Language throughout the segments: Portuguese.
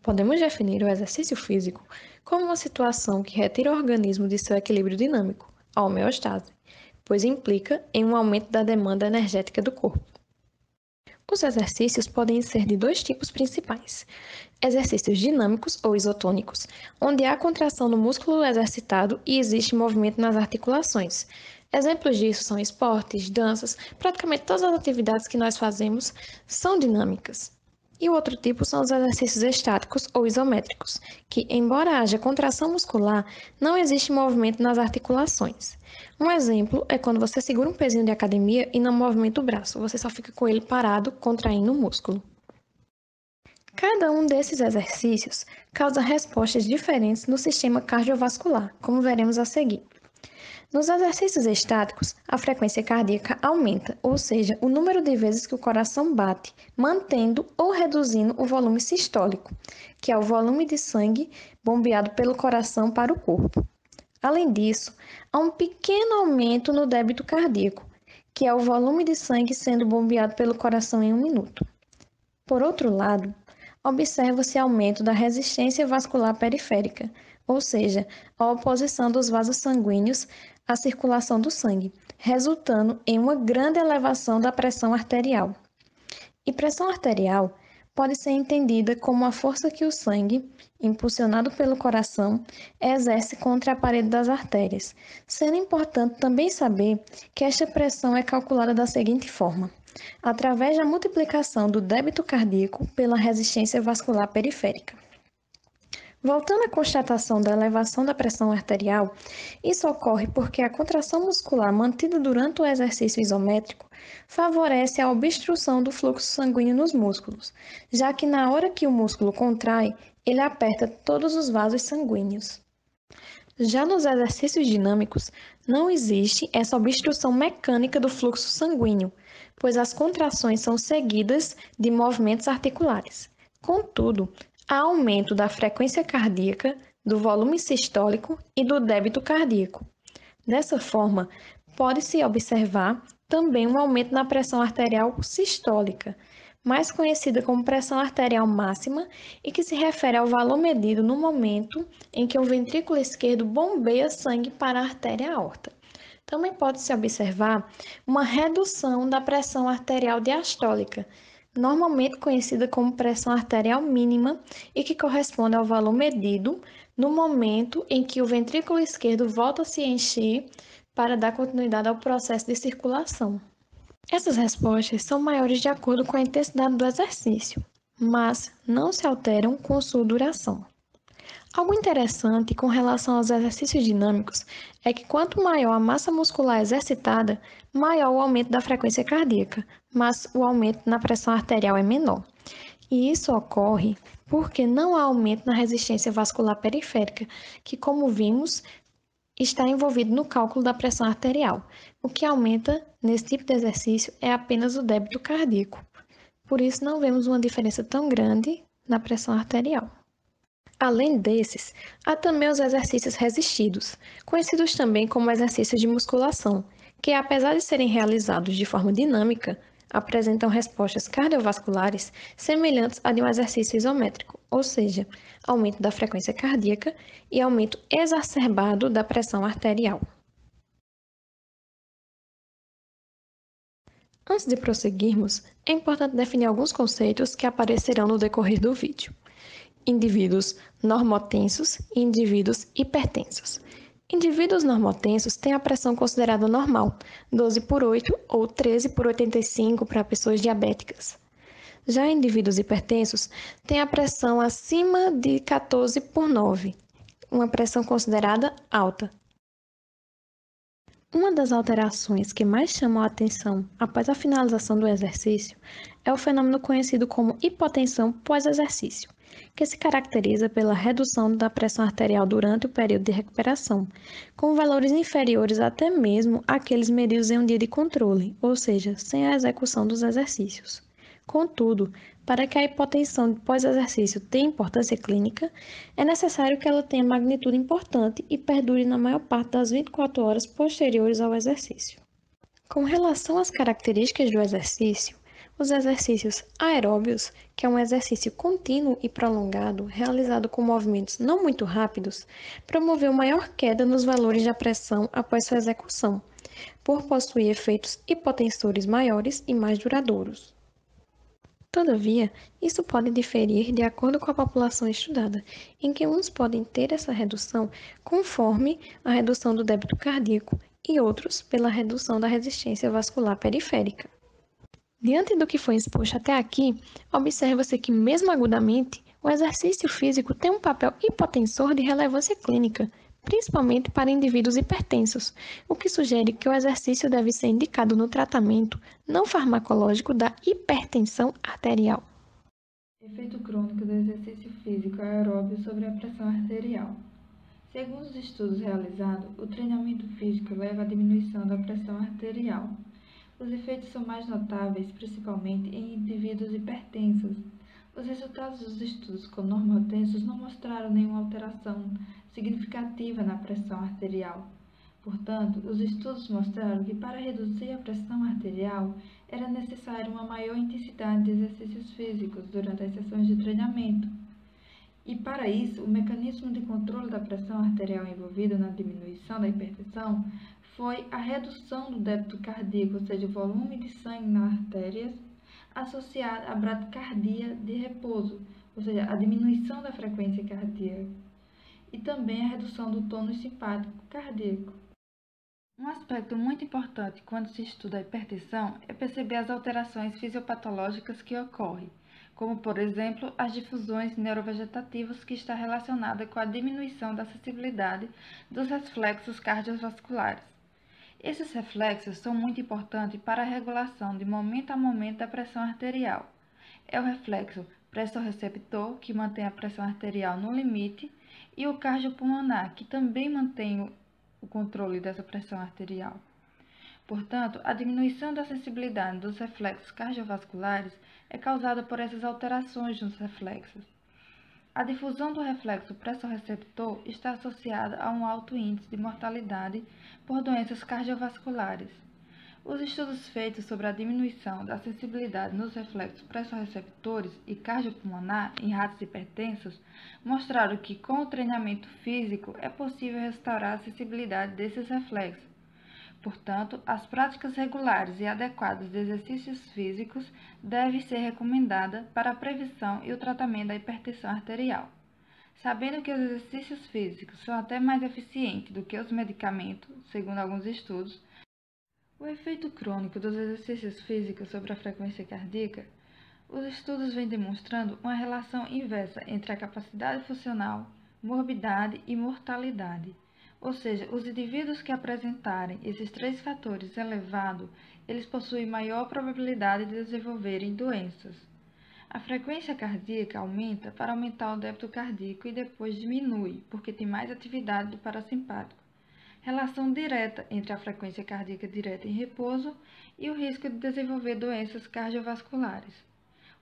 Podemos definir o exercício físico como uma situação que retira o organismo de seu equilíbrio dinâmico, a homeostase, pois implica em um aumento da demanda energética do corpo. Os exercícios podem ser de dois tipos principais: exercícios dinâmicos ou isotônicos, onde há contração do músculo exercitado e existe movimento nas articulações. Exemplos disso são esportes, danças, praticamente todas as atividades que nós fazemos são dinâmicas. E o outro tipo são os exercícios estáticos ou isométricos, que, embora haja contração muscular, não existe movimento nas articulações. Um exemplo é quando você segura um pezinho de academia e não movimenta o braço, você só fica com ele parado, contraindo o músculo. Cada um desses exercícios causa respostas diferentes no sistema cardiovascular, como veremos a seguir. Nos exercícios estáticos, a frequência cardíaca aumenta, ou seja, o número de vezes que o coração bate, mantendo ou reduzindo o volume sistólico, que é o volume de sangue bombeado pelo coração para o corpo. Além disso, há um pequeno aumento no débito cardíaco, que é o volume de sangue sendo bombeado pelo coração em um minuto. Por outro lado, observa-se aumento da resistência vascular periférica, ou seja, a oposição dos vasos sanguíneos à circulação do sangue, resultando em uma grande elevação da pressão arterial. E pressão arterial pode ser entendida como a força que o sangue, impulsionado pelo coração, exerce contra a parede das artérias, sendo importante também saber que esta pressão é calculada da seguinte forma: através da multiplicação do débito cardíaco pela resistência vascular periférica. Voltando à constatação da elevação da pressão arterial, isso ocorre porque a contração muscular mantida durante o exercício isométrico favorece a obstrução do fluxo sanguíneo nos músculos, já que na hora que o músculo contrai, ele aperta todos os vasos sanguíneos. Já nos exercícios dinâmicos, não existe essa obstrução mecânica do fluxo sanguíneo, pois as contrações são seguidas de movimentos articulares. Contudo, há aumento da frequência cardíaca, do volume sistólico e do débito cardíaco. Dessa forma, pode-se observar também um aumento na pressão arterial sistólica, mais conhecida como pressão arterial máxima e que se refere ao valor medido no momento em que o ventrículo esquerdo bombeia sangue para a artéria aorta. Também pode-se observar uma redução da pressão arterial diastólica, normalmente conhecida como pressão arterial mínima e que corresponde ao valor medido no momento em que o ventrículo esquerdo volta a se encher para dar continuidade ao processo de circulação. Essas respostas são maiores de acordo com a intensidade do exercício, mas não se alteram com sua duração. Algo interessante com relação aos exercícios dinâmicos é que quanto maior a massa muscular exercitada, maior o aumento da frequência cardíaca, mas o aumento na pressão arterial é menor. E isso ocorre porque não há aumento na resistência vascular periférica, que, como vimos, está envolvido no cálculo da pressão arterial. O que aumenta nesse tipo de exercício é apenas o débito cardíaco. Por isso, não vemos uma diferença tão grande na pressão arterial. Além desses, há também os exercícios resistidos, conhecidos também como exercícios de musculação, que, apesar de serem realizados de forma dinâmica, apresentam respostas cardiovasculares semelhantes à de um exercício isométrico, ou seja, aumento da frequência cardíaca e aumento exacerbado da pressão arterial. Antes de prosseguirmos, é importante definir alguns conceitos que aparecerão no decorrer do vídeo. Indivíduos normotensos e indivíduos hipertensos. Indivíduos normotensos têm a pressão considerada normal, 12/8 ou 13/85 para pessoas diabéticas. Já indivíduos hipertensos têm a pressão acima de 14/9, uma pressão considerada alta. Uma das alterações que mais chamam a atenção após a finalização do exercício é o fenômeno conhecido como hipotensão pós-exercício, que se caracteriza pela redução da pressão arterial durante o período de recuperação, com valores inferiores até mesmo àqueles medidos em um dia de controle, ou seja, sem a execução dos exercícios. Contudo, para que a hipotensão pós-exercício tenha importância clínica, é necessário que ela tenha magnitude importante e perdure na maior parte das 24 horas posteriores ao exercício. Com relação às características do exercício, Os exercícios aeróbios, que é um exercício contínuo e prolongado, realizado com movimentos não muito rápidos, promoveu maior queda nos valores da pressão após sua execução, por possuir efeitos hipotensores maiores e mais duradouros. Todavia, isso pode diferir de acordo com a população estudada, em que uns podem ter essa redução conforme a redução do débito cardíaco e outros pela redução da resistência vascular periférica. Diante do que foi exposto até aqui, observa-se que, mesmo agudamente, o exercício físico tem um papel hipotensor de relevância clínica, principalmente para indivíduos hipertensos, o que sugere que o exercício deve ser indicado no tratamento não farmacológico da hipertensão arterial. Efeito crônico do exercício físico aeróbio sobre a pressão arterial. Segundo os estudos realizados, o treinamento físico leva à diminuição da pressão arterial. Os efeitos são mais notáveis, principalmente em indivíduos hipertensos. Os resultados dos estudos com normotensos não mostraram nenhuma alteração significativa na pressão arterial. Portanto, os estudos mostraram que para reduzir a pressão arterial era necessária uma maior intensidade de exercícios físicos durante as sessões de treinamento. E para isso, o mecanismo de controle da pressão arterial envolvido na diminuição da hipertensão foi a redução do débito cardíaco, ou seja, o volume de sangue nas artérias, associada à bradicardia de repouso, ou seja, a diminuição da frequência cardíaca, e também a redução do tônus simpático cardíaco. Um aspecto muito importante quando se estuda a hipertensão é perceber as alterações fisiopatológicas que ocorrem, como, por exemplo, as difusões neurovegetativas que está relacionada com a diminuição da sensibilidade dos reflexos cardiovasculares. Esses reflexos são muito importantes para a regulação de momento a momento da pressão arterial. É o reflexo pressorreceptor, que mantém a pressão arterial no limite, e o cardiopulmonar, que também mantém o controle dessa pressão arterial. Portanto, a diminuição da sensibilidade dos reflexos cardiovasculares é causada por essas alterações nos reflexos. A difusão do reflexo pressorreceptor está associada a um alto índice de mortalidade por doenças cardiovasculares. Os estudos feitos sobre a diminuição da sensibilidade nos reflexos pressorreceptores e cardiopulmonar em ratos hipertensos mostraram que, com o treinamento físico, é possível restaurar a sensibilidade desses reflexos. Portanto, as práticas regulares e adequadas de exercícios físicos devem ser recomendadas para a prevenção e o tratamento da hipertensão arterial. Sabendo que os exercícios físicos são até mais eficientes do que os medicamentos, segundo alguns estudos, o efeito crônico dos exercícios físicos sobre a frequência cardíaca, os estudos vêm demonstrando uma relação inversa entre a capacidade funcional, morbidade e mortalidade. Ou seja, os indivíduos que apresentarem esses três fatores elevados, eles possuem maior probabilidade de desenvolverem doenças. A frequência cardíaca aumenta para aumentar o débito cardíaco e depois diminui, porque tem mais atividade do parasimpático. Relação direta entre a frequência cardíaca direta em repouso e o risco de desenvolver doenças cardiovasculares.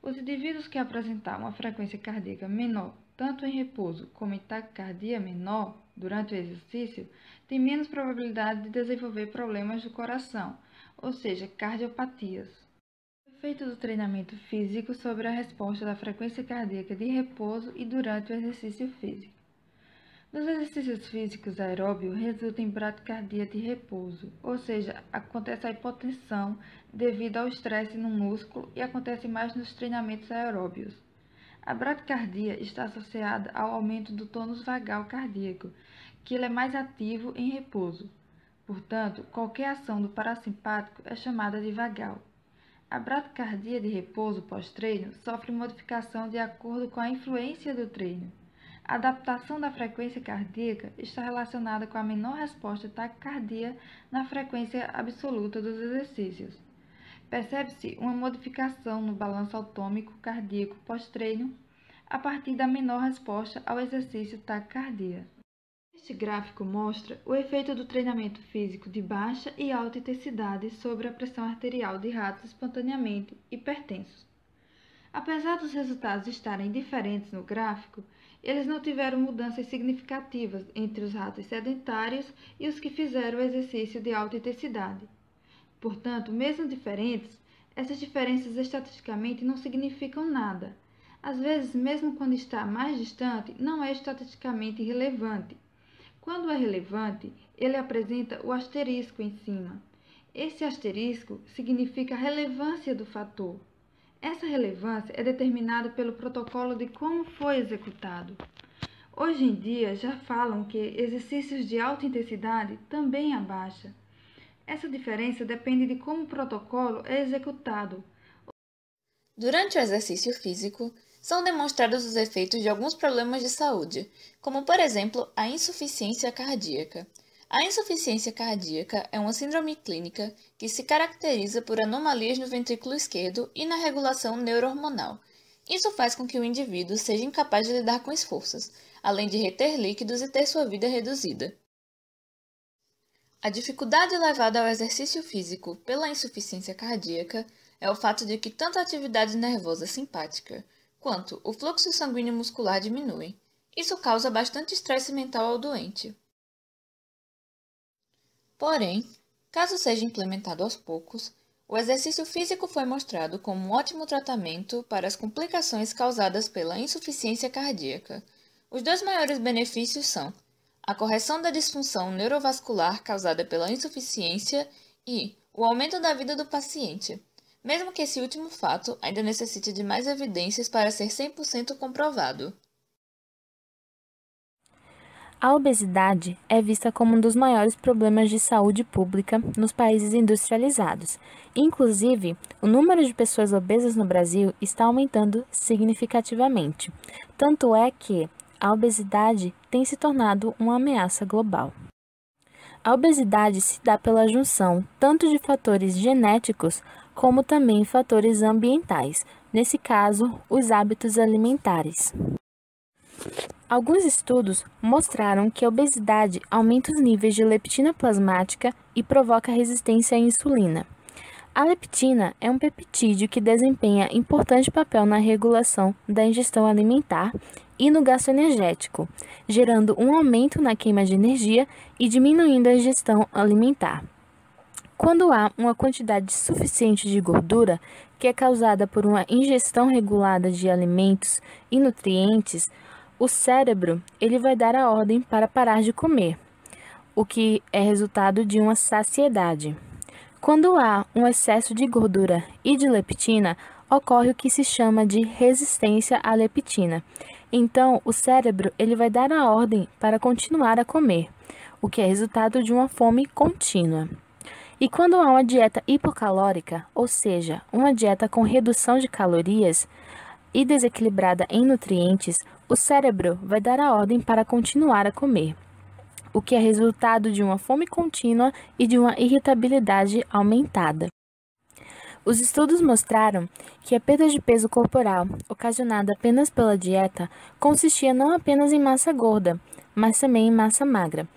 Os indivíduos que apresentar uma frequência cardíaca menor, tanto em repouso como em taquicardia menor durante o exercício, têm menos probabilidade de desenvolver problemas do coração, ou seja, cardiopatias. O efeito do treinamento físico sobre a resposta da frequência cardíaca de repouso e durante o exercício físico. Nos exercícios físicos aeróbios resulta em bradicardia de repouso, ou seja, acontece a hipotensão devido ao estresse no músculo e acontece mais nos treinamentos aeróbios. A bradicardia está associada ao aumento do tônus vagal cardíaco, que ele é mais ativo em repouso. Portanto, qualquer ação do parasimpático é chamada de vagal. A bradicardia de repouso pós-treino sofre modificação de acordo com a influência do treino. A adaptação da frequência cardíaca está relacionada com a menor resposta de taquicardia na frequência absoluta dos exercícios. Percebe-se uma modificação no balanço autômico cardíaco pós-treino a partir da menor resposta ao exercício taquicardia. Este gráfico mostra o efeito do treinamento físico de baixa e alta intensidade sobre a pressão arterial de ratos espontaneamente hipertensos. Apesar dos resultados estarem diferentes no gráfico, eles não tiveram mudanças significativas entre os ratos sedentários e os que fizeram o exercício de alta intensidade. Portanto, mesmo diferentes, Essas diferenças estatisticamente não significam nada. Às vezes, mesmo quando está mais distante, não é estatisticamente relevante. Quando é relevante, ele apresenta o asterisco em cima. Esse asterisco significa a relevância do fator. Essa relevância é determinada pelo protocolo de como foi executado. Hoje em dia, já falam que exercícios de alta intensidade também abaixa. Essa diferença depende de como o protocolo é executado. Durante o exercício físico, são demonstrados os efeitos de alguns problemas de saúde, como, por exemplo, a insuficiência cardíaca. A insuficiência cardíaca é uma síndrome clínica que se caracteriza por anomalias no ventrículo esquerdo e na regulação neurohormonal. Isso faz com que o indivíduo seja incapaz de lidar com esforços, além de reter líquidos e ter sua vida reduzida. A dificuldade levada ao exercício físico pela insuficiência cardíaca é o fato de que tanto a atividade nervosa simpática quanto o fluxo sanguíneo muscular diminuem. Isso causa bastante estresse mental ao doente. Porém, caso seja implementado aos poucos, o exercício físico foi mostrado como um ótimo tratamento para as complicações causadas pela insuficiência cardíaca. Os dois maiores benefícios são a correção da disfunção neurovascular causada pela insuficiência e o aumento da vida do paciente, mesmo que esse último fato ainda necessite de mais evidências para ser 100% comprovado. A obesidade é vista como um dos maiores problemas de saúde pública nos países industrializados. Inclusive, o número de pessoas obesas no Brasil está aumentando significativamente. Tanto é que a obesidade tem se tornado uma ameaça global. A obesidade se dá pela junção tanto de fatores genéticos como também fatores ambientais, nesse caso, os hábitos alimentares. Alguns estudos mostraram que a obesidade aumenta os níveis de leptina plasmática e provoca resistência à insulina. A leptina é um peptídeo que desempenha importante papel na regulação da ingestão alimentar e no gasto energético, gerando um aumento na queima de energia e diminuindo a ingestão alimentar. Quando há uma quantidade suficiente de gordura, que é causada por uma ingestão regulada de alimentos e nutrientes, o cérebro ele vai dar a ordem para parar de comer, o que é resultado de uma saciedade. Quando há um excesso de gordura e de leptina, ocorre o que se chama de resistência à leptina. Então, o cérebro ele vai dar a ordem para continuar a comer, o que é resultado de uma fome contínua. E quando há uma dieta hipocalórica, ou seja, uma dieta com redução de calorias e desequilibrada em nutrientes, o cérebro vai dar a ordem para continuar a comer, o que é resultado de uma fome contínua e de uma irritabilidade aumentada. Os estudos mostraram que a perda de peso corporal, ocasionada apenas pela dieta, consistia não apenas em massa gorda, mas também em massa magra.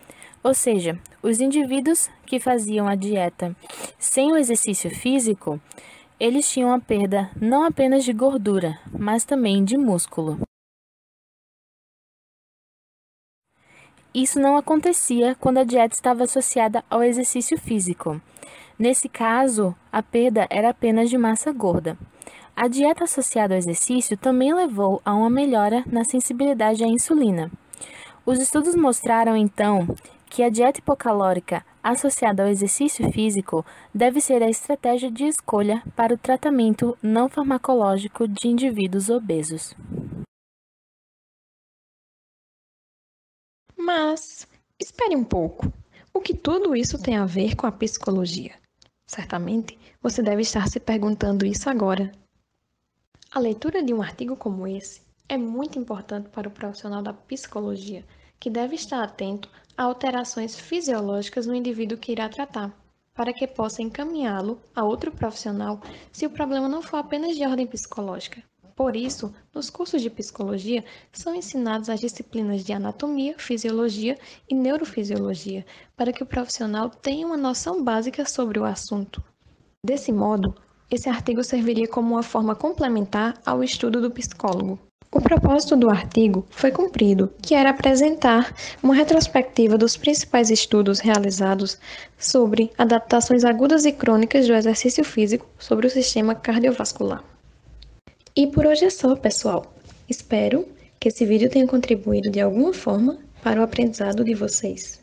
Ou seja, os indivíduos que faziam a dieta sem o exercício físico, eles tinham a perda não apenas de gordura, mas também de músculo. Isso não acontecia quando a dieta estava associada ao exercício físico. Nesse caso, a perda era apenas de massa gorda. A dieta associada ao exercício também levou a uma melhora na sensibilidade à insulina. Os estudos mostraram, então, que a dieta hipocalórica associada ao exercício físico deve ser a estratégia de escolha para o tratamento não farmacológico de indivíduos obesos. Mas, espere um pouco. O que tudo isso tem a ver com a psicologia? Certamente, você deve estar se perguntando isso agora. A leitura de um artigo como esse é muito importante para o profissional da psicologia, que deve estar atento a alterações fisiológicas no indivíduo que irá tratar, para que possa encaminhá-lo a outro profissional se o problema não for apenas de ordem psicológica. Por isso, nos cursos de psicologia são ensinadas as disciplinas de anatomia, fisiologia e neurofisiologia, para que o profissional tenha uma noção básica sobre o assunto. Desse modo, esse artigo serviria como uma forma complementar ao estudo do psicólogo. O propósito do artigo foi cumprido, que era apresentar uma retrospectiva dos principais estudos realizados sobre adaptações agudas e crônicas do exercício físico sobre o sistema cardiovascular. E por hoje é só, pessoal. Espero que esse vídeo tenha contribuído de alguma forma para o aprendizado de vocês.